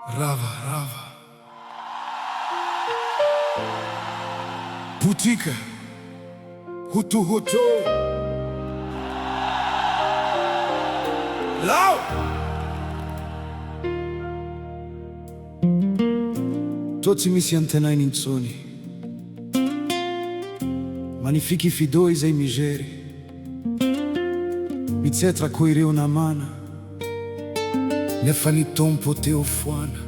Rava Potika Hotohoto Lao Totsy misy antenaina intsony Manifikifi-doha izay mijery Mitsetra ko ireo namana Nefa Tompo teo foana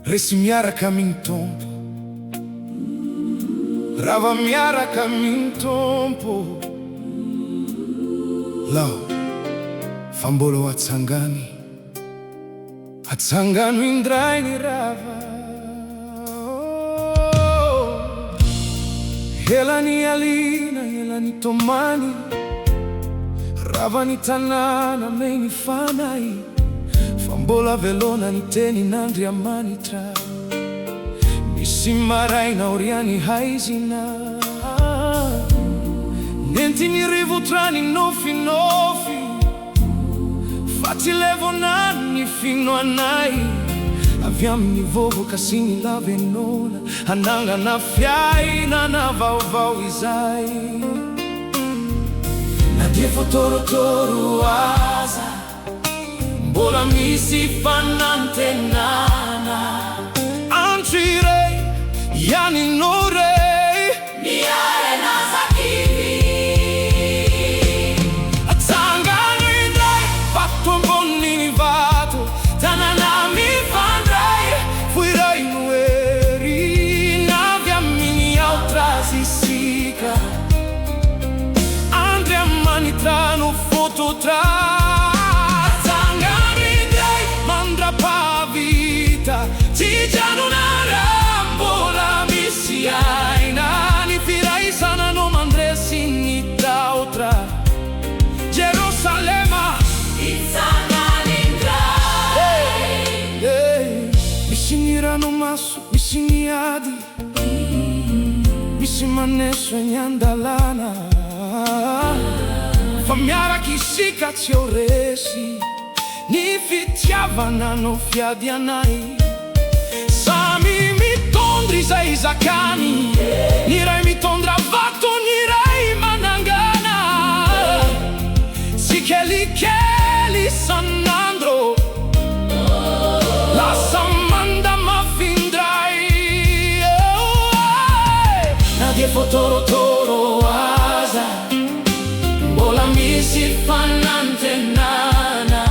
Resy miaraka amin'ny Tompo Rava miaraka amin'ny Tompo Lao fa Mbola atsangany Atsangano indray ny Rava Elany alina, elany tomany Rava ny tanàna amin'ny fanahy fa Mbola velona ny tenin'Andriamanitra Misy maraina aorian'ny haizina Nentin'ny rivotrany nofinofi fa tsy levonany fino anay avy amin'ny vovoka sy ny lavenona hanangana fiainana vaovao izay na dia fotorotoro aza Mbola misy fanantenana ireo Nirina Santatriniaina-Atsangano atsangany indray fatto ambonin'ny vato tanàna mifandray ireo navy amin'ny aorian'ny Andriamanitra no fototra atsangany indray mandra-pahavita tsy janonara Mbola misy ny firaisana no mandresy ny taotra Jerusalema itsangany indray misy ny ranomaso, misy ny ady misy maneso eny andalana fa miaraka isika tsy ho resy ny fitiavana no fiady anay samy mitondra izay zakany ny ray mitondra vato ny ray manangana tsy kelikely sanandro lasa manda mafindray na dia fotorotoro aza Mbola misy fanantenana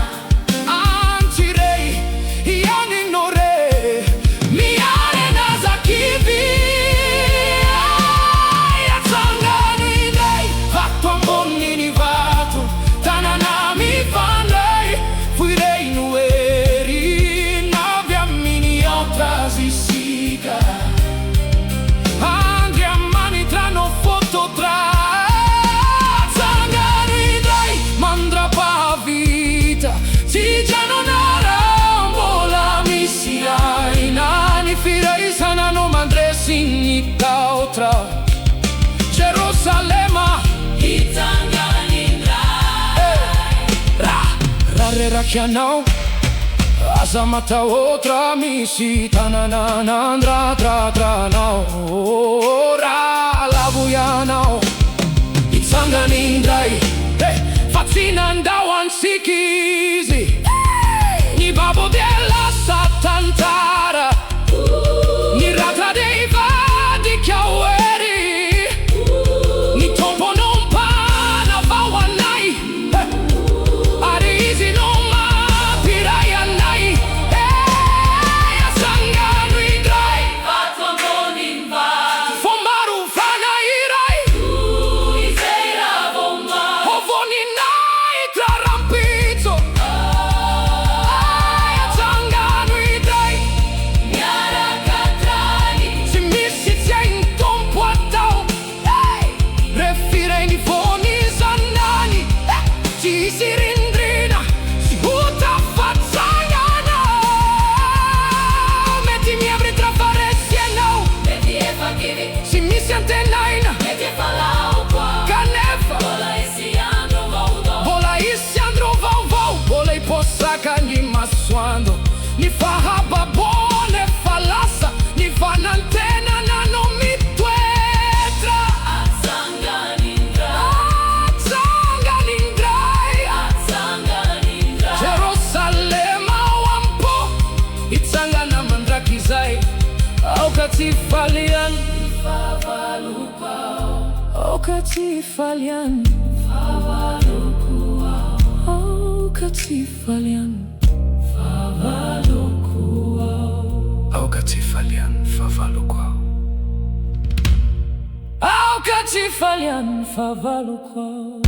Jerusalema itsangany indray Rarerakianao aza matahotra misy tanàna nandratratranao Raha lavoianao itsangany indray fa tsy nandao antsika izy ny babo dia lasa tantara ny ratra dia ivadika oery ny Tompo nompana vao anay ary izy no mampiray anay atsangano indray vato ambonin'ny vato fomaro fanahy iray izay ravomaro hovoninay trarampitso atsangano indray miaraka trany tsy misy tsy hainy Tompo atao refireny voanizanany tsisy rindrina sy hotafatsangana mety miabritra fa Resy ianao mety efa kivy sy misy antenaina mety efa lao koa ka Nefa Mbola isy andro vaovao Mbola iposaka ny masoandro Ni fahababone falasa ni vanantenana no mitsetra. Atsangany indray Jerusalema wampo itsangana mandrakizay aukatifalian aukatifalian aukatifalian aukatifalian favalukwao.